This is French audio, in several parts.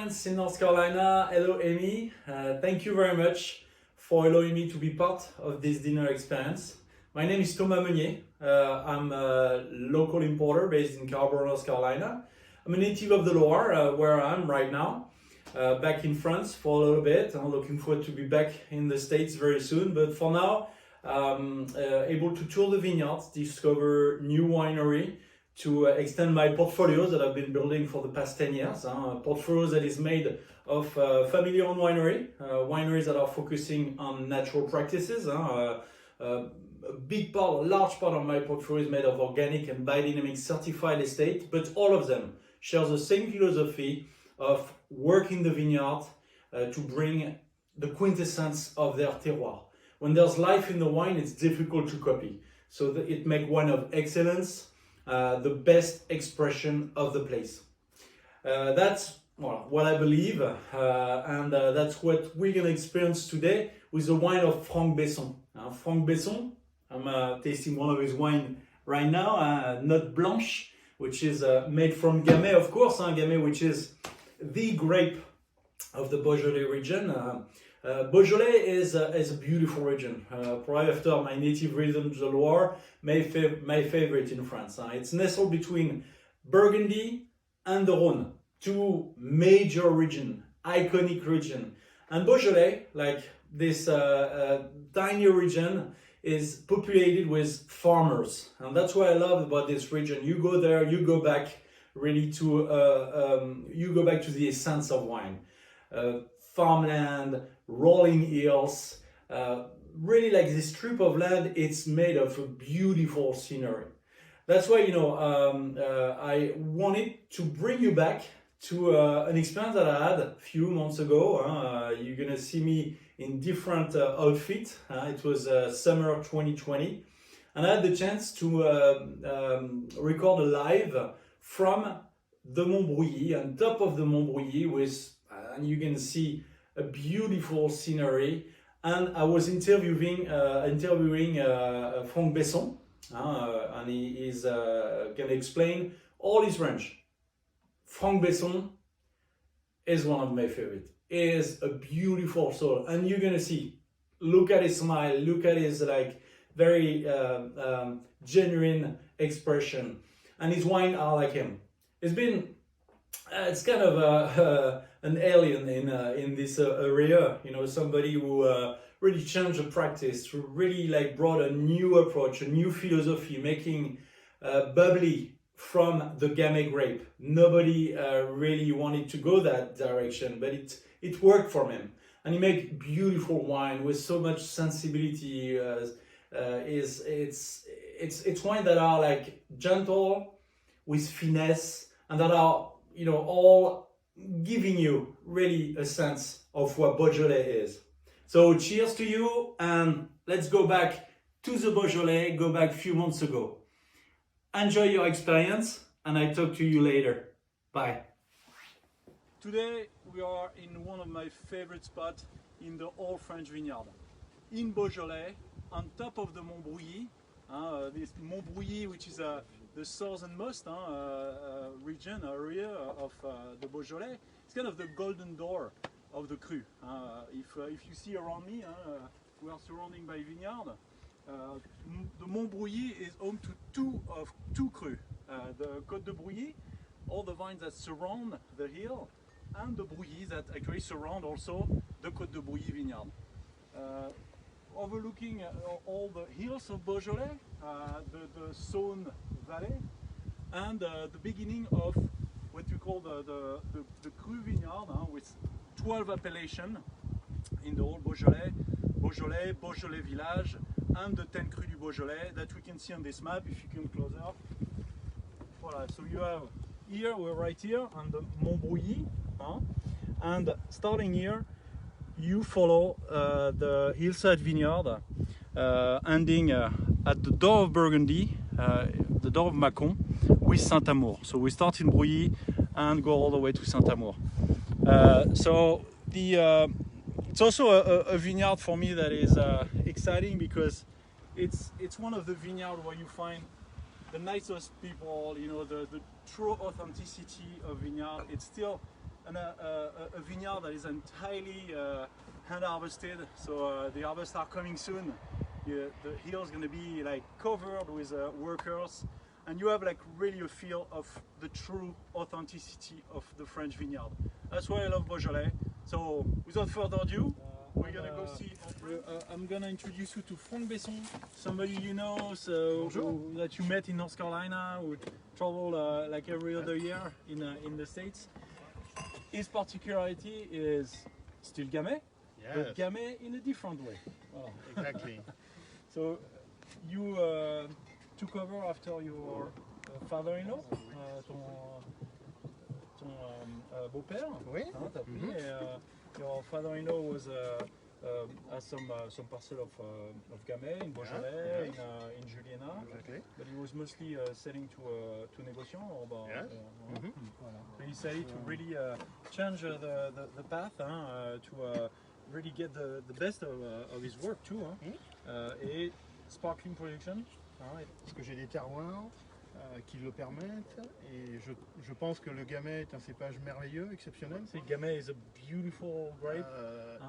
friends in North Carolina. Hello, Amy. Thank you very much for allowing me to be part of this dinner experience. My name is Thomas Meunier. I'm a local importer based in Carrboro, North Carolina. I'm a native of the Loire, where I am right now, back in France for a little bit. I'm looking forward to be back in the States very soon, but for now, able to tour the vineyards, discover new winery, to extend my portfolios that I've been building for the past 10 years. Portfolios that is made of family-owned wineries that are focusing on natural practices. A large part of my portfolio is made of organic and biodynamic certified estate, but all of them share the same philosophy of working the vineyard to bring the quintessence of their terroir. When there's life in the wine, it's difficult to copy. So it makes wine of excellence the best expression of the place. That's what I believe, and that's what we're going to experience today with the wine of Franck Besson. Franck Besson, I'm tasting one of his wine right now, Note Blanche, which is made from Gamay, of course, Gamay, which is the grape of the Beaujolais region. Beaujolais is a beautiful region, right after my native region, the Loire, my favorite in France. It's nestled between Burgundy and the Rhône, two major regions, iconic region. And Beaujolais, like this tiny region, is populated with farmers. And that's what I love about this region. You go there, you go back really to, you go back to the essence of wine. Farmland, rolling hills, really like this strip of land, it's made of a beautiful scenery. That's why, I wanted to bring you back to an experience that I had a few months ago. You're gonna see me in different outfits. It was summer 2020. And I had the chance to record a live from the Montbrouilly, on top of the Montbrouilly, with, and you can see a beautiful scenery, and I was interviewing Franck Besson, and he is gonna explain all his range. Franck Besson is one of my favorite. He is a beautiful soul, and you're gonna see. Look at his smile. Look at his very genuine expression, and his wine are like him. It's kind of an alien in this area, somebody who really changed the practice, who really brought a new approach, a new philosophy, making bubbly from the Gamay grape. Nobody really wanted to go that direction, but it worked for him, and he made beautiful wine with so much sensibility. It's wine that are gentle, with finesse, and that are all giving you really a sense of what Beaujolais is. So cheers to you, and let's go back to the Beaujolais, go back a few months ago. Enjoy your experience, and I talk to you later. Bye. Today we are in one of my favorite spots in the whole French vineyard. In Beaujolais, on top of the Montbrouilly, this Montbrouilly, which is the southernmost region, area of the Beaujolais. It's kind of the golden door of the cru. If you see around me, we are surrounded by vineyard. The Montbrouilly is home to two crus. The Côte de Brouilly, all the vines that surround the hill, and the Brouilly that actually surround also the Côte de Brouilly vineyard. Overlooking all the hills of Beaujolais, the Saône Valley, and the beginning of what we call the cru vineyard, with 12 appellations in the whole Beaujolais, Beaujolais Village, and the 10 crus du Beaujolais that we can see on this map if you come closer. Voilà, so you have here, we're right here on the Montbrouilly, and starting here, you follow the hillside vineyard, ending at the door of Burgundy, the door of Mâcon, with Saint-Amour. So we start in Brouilly and go all the way to Saint-Amour. So it's also a vineyard for me that is exciting, because it's one of the vineyards where you find the nicest people, the true authenticity of vineyard. It's still a vineyard that is entirely hand harvested. So the harvests are coming soon. The hill is going to be like covered with workers, and you have like really a feel of the true authenticity of the French vineyard. That's why I love Beaujolais. So without further ado, we're gonna go see. I'm gonna introduce you to Franck Besson, somebody you know, that you met in North Carolina, who travel like every other year in the States. His particularity is still Gamay, but Gamay in a different way. Voilà. Exactly. So you took over after your father-in-law, ton beau-père. Oui. Hein, t'as pris, et, your father-in-law was has some parcel of Gamay in Beaujolais, in Juliena, Exactly. but he was mostly selling to négociants. Voilà. So he decided to really change the path to really get the best of his work too. Et sparkling production. Parce que j'ai des terroirs qui le permettent, et je pense que le Gamay est un cépage merveilleux, exceptionnel. See, Gamay is a beautiful grape.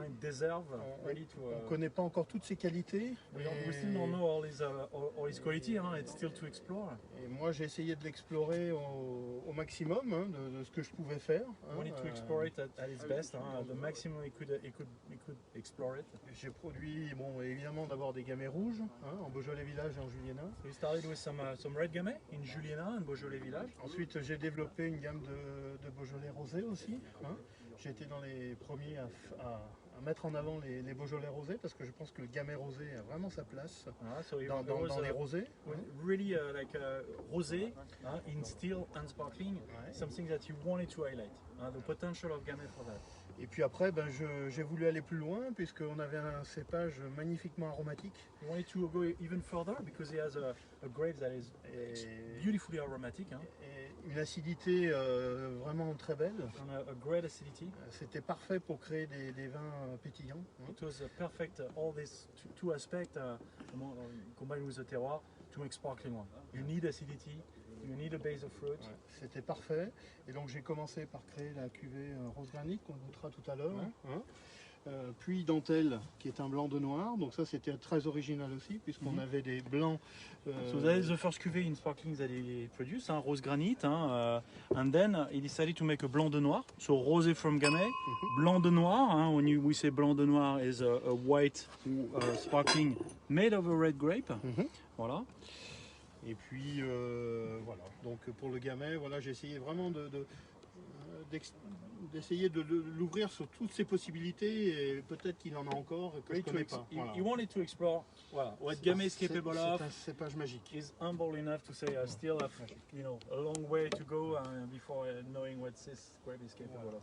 It deserves really to. On ne connaît pas encore toutes ses qualités. We still don't know all his quality. It's still to explore. Et moi, j'ai essayé de l'explorer au maximum de ce que je pouvais faire. Wanted to explore it at its best. The maximum he could explore it. J'ai produit, bon, évidemment, d'abord des Gamay rouges, en Beaujolais Village et en Juliena. So we started with some red Gamay in Juliena and Beaujolais Village. Ensuite, j'ai développé une gamme de Beaujolais rosés aussi. J'ai été dans les premiers à mettre en avant les Beaujolais rosés, parce que je pense que le Gamay rosé a vraiment sa place dans les rosés. Really like rosé in still and sparkling, something that you wanted to highlight, the potential of Gamay for that. Et puis après, j'ai voulu aller plus loin, puisqu'on avait un cépage magnifiquement aromatique. You wanted to go even further because he has a grape that is beautifully aromatic. Et une acidité vraiment très belle. And a great acidity. C'était parfait pour créer des vins pétillants. It was perfect, all these two aspects combined with the terroir to make sparkling one. You need acidity. You need a base of fruit. C'était parfait. Et donc j'ai commencé par créer la cuvée rose granite qu'on goûtera tout à l'heure. Puis dentelle, qui est un blanc de noir. Donc ça c'était très original aussi, puisqu'on avait des blancs. So that is the first cuvée in sparkling that he produced, rose granite. And then he decided to make a blanc de noir. So rosé from Gamay, blanc de noir. When we say blanc de noir is a white sparkling made of a red grape. Voilà. Et puis voilà, donc pour le Gamay, voilà, j'ai essayé vraiment d'essayer de l'ouvrir sur toutes ses possibilités, et peut-être qu'il en a encore et que je connais pas. Voilà. He wanted to explore what Gamay is capable of. C'est un cépage magique. He's humble enough to say still have a long way to go before knowing what this grape is capable of.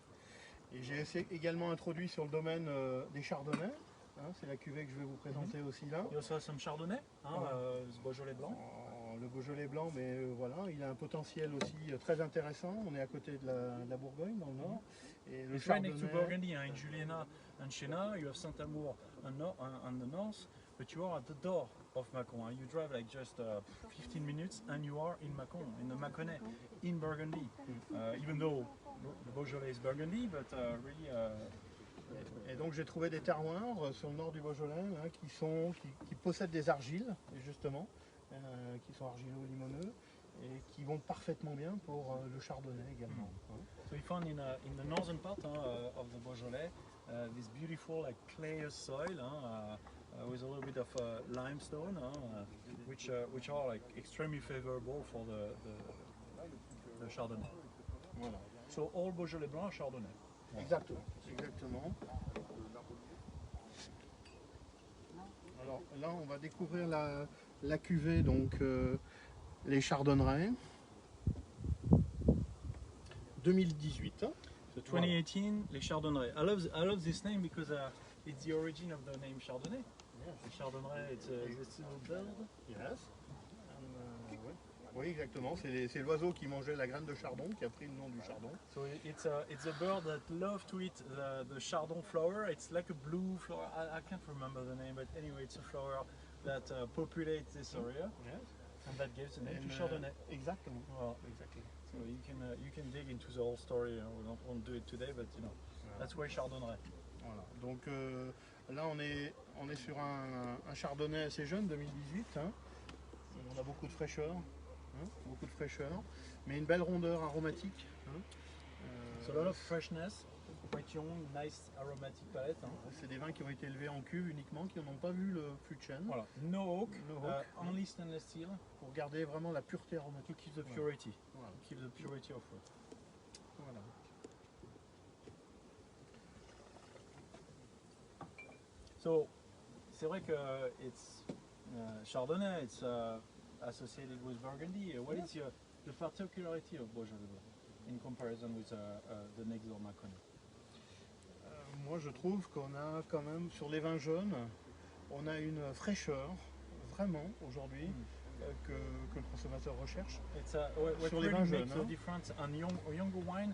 Et j'ai également introduit sur le domaine des chardonnays. C'est la cuvée que je vais vous présenter aussi là. You also have some chardonnay, ce Beaujolais blanc. Le Beaujolais blanc, mais voilà, il a un potentiel aussi très intéressant. On est à côté de la Bourgogne, dans le nord. Et le It's right next to Burgundy, in Juliena and Chena. You have Saint-Amour on the north, but you are at the door of Mâcon. You drive like just 15 minutes and you are in Mâcon, in the Mâconnais, in Burgundy. Even though the Beaujolais is Burgundy, but really. Et donc j'ai trouvé des terroirs sur le nord du Beaujolais qui possèdent des argiles, justement, qui sont argilo-limoneux et qui vont parfaitement bien pour le chardonnay également. So we found in the northern part of the Beaujolais this beautiful like clayous soil with a little bit of limestone, which are like extremely favorable for the chardonnay. Voilà. So all Beaujolais blanc chardonnay. Exactement. Alors là, on va découvrir la cuvée, donc les chardonnerets 2018. So 2018, les chardonnerets. I love this name because it's the origin of the name Chardonnay. Yes. The chardonneret, it's a little bird. Yes. Oui, exactement. C'est l'oiseau qui mangeait la graine de chardon qui a pris le nom du chardon. So it's a bird that loves to eat the chardon flower. It's like a blue flower. I can't remember the name, but anyway, it's a flower that populates this area. Yes. And that gives the name to Chardonnay. Exactement. Well, exactly. So you can dig into the whole story. We won't do it today, but that's why Chardonnay. Voilà. Donc là on est sur un chardonnay assez jeune, 2018. Hein. On a beaucoup de fraîcheur, mais une belle rondeur aromatique. Hein. So a lot of freshness, quite young, nice aromatic palette. Hein. C'est des vins qui ont été élevés en cuve uniquement, qui n'ont pas vu le fût de chêne. Voilà. No oak, No oak. Only stainless steel. Pour garder vraiment la pureté To aromatique. keep the purity. Voilà. To keep the purity of fruit. Voilà. So, c'est vrai que it's Chardonnay, it's associated with Burgundy. What is the particularity of Beaujolais Blanc in comparison with the next door Macony? Moi je trouve qu'on a quand même, sur les vins jaunes, on a une fraîcheur, vraiment, aujourd'hui, que le consommateur recherche. It's what Sur les really vins makes jeunes, the difference on younger wine.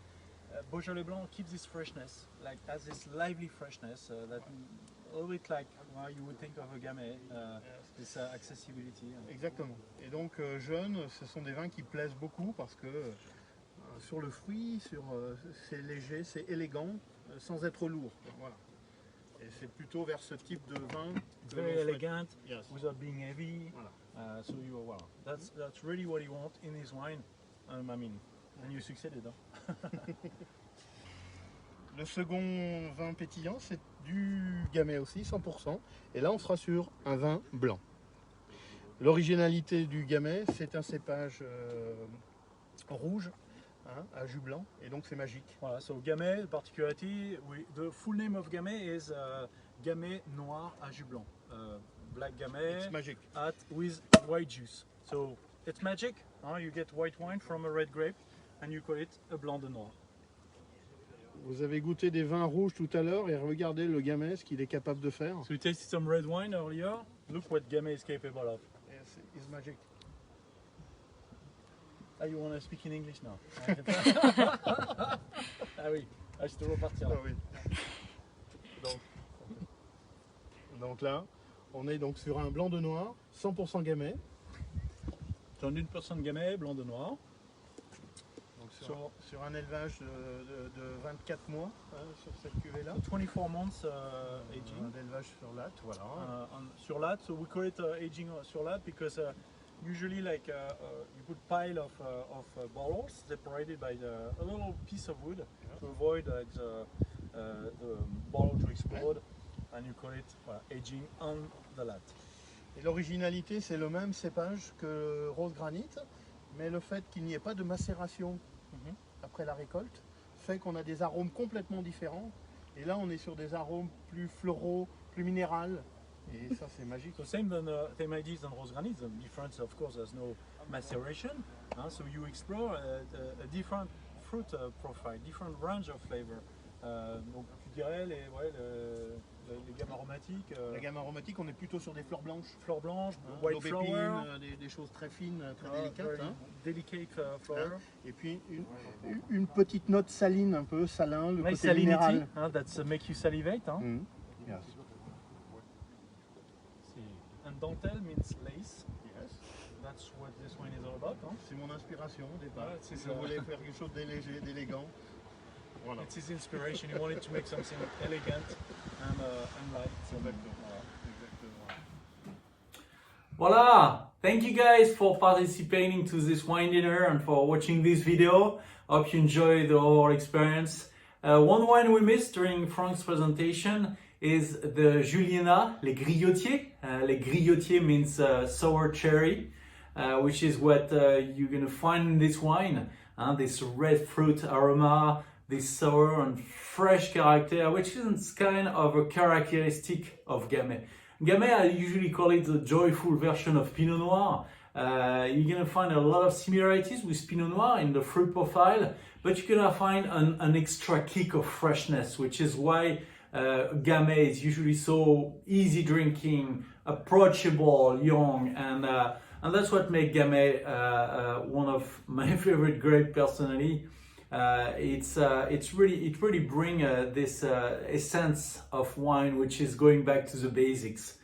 Beaujolais Blanc keeps this freshness, like has this lively freshness that a little bit like you would think of a Gamay, this accessibility. Exactement. Et donc jeunes, ce sont des vins qui plaisent beaucoup parce que sur le fruit, c'est léger, c'est élégant, sans être lourd. Voilà. Et c'est plutôt vers ce type de vin. Very elegant, Yes. without being heavy. Voilà. So that's really what you want in his wine. I mean, and you succeeded. Huh? Le second vin pétillant, c'est du Gamay aussi, 100%. Et là, on sera sur un vin blanc. L'originalité du Gamay, c'est un cépage rouge, hein, à jus blanc, et donc c'est magique. Voilà, so Gamay, the particularity, the full name of Gamay is Gamay noir à jus blanc. Black Gamay It's magic. with white juice. So it's magic. You get white wine from a red grape and you call it a blanc de noir. Vous avez goûté des vins rouges tout à l'heure et regardez le Gamay, ce qu'il est capable de faire. So you tasted some red wine earlier. Look what Gamay is capable of. Yes, it's magic. Ah, you want to speak in English now? Ah oui, je te vois partir. Ah oui. Donc là, on est donc sur un blanc de noir, 100% Gamay. J'en ai 1% Gamay, blanc de noir. Donc sur un élevage de 24 mois, hein, sur cette cuvée-là. 24 months aging. Un élevage sur latte, voilà. Sur latte, so we call it aging sur latte because usually like you put pile of bottles separated by a little piece of wood to avoid the bottle to explode, and you call it aging on the latte. Et l'originalité, c'est le même cépage que rose granite, mais le fait qu'il n'y ait pas de macération après la récolte fait qu'on a des arômes complètement différents. Et là, on est sur des arômes plus floraux, plus minérales. Et ça, c'est magique. So same ideas than rose granite. The difference, of course, there's no maceration. So you explore a different fruit profile, different range of flavor. Donc tu dirais les gammes aromatiques. La gamme aromatique, on est plutôt sur des fleurs blanches. Fleurs blanches, white flower, des choses très fines, très délicates. very delicate flower. Et puis une petite note saline, un peu salin, le Nice côté salinity, minéral. that's make you salivate. Yes. And dentelle means lace. Yes. That's what this wine is all about. C'est mon inspiration au départ. Ouais, c'est Je ça. voulais faire quelque chose d'élégé, d'élégant. Voilà. It's his inspiration. He wanted to make something elegant and light. Voila! Thank you guys for participating to this wine dinner and for watching this video. Hope you enjoyed the whole experience. One wine we missed during Frank's presentation is the Juliana, les Grillotiers. Les Grillotiers means sour cherry, which is what you're gonna find in this wine. This red fruit aroma, this sour and fresh character, which is kind of a characteristic of Gamay. Gamay, I usually call it the joyful version of Pinot Noir. You're gonna find a lot of similarities with Pinot Noir in the fruit profile, but you're gonna find an extra kick of freshness, which is why Gamay is usually so easy drinking, approachable, young, and that's what makes Gamay one of my favorite grape personally. It really bring this essence of wine, which is going back to the basics,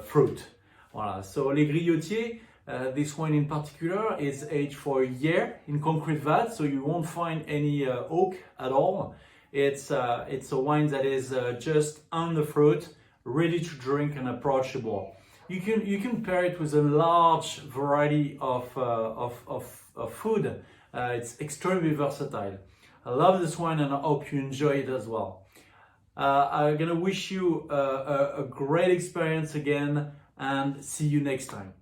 fruit. Voilà. So les Grillotiers, This wine in particular is aged for a year in concrete vat, so you won't find any oak at all. It's a wine that is just on the fruit, ready to drink and approachable. You can pair it with a large variety of food. It's extremely versatile. I love this wine and I hope you enjoy it as well. I'm gonna wish you a great experience again and see you next time.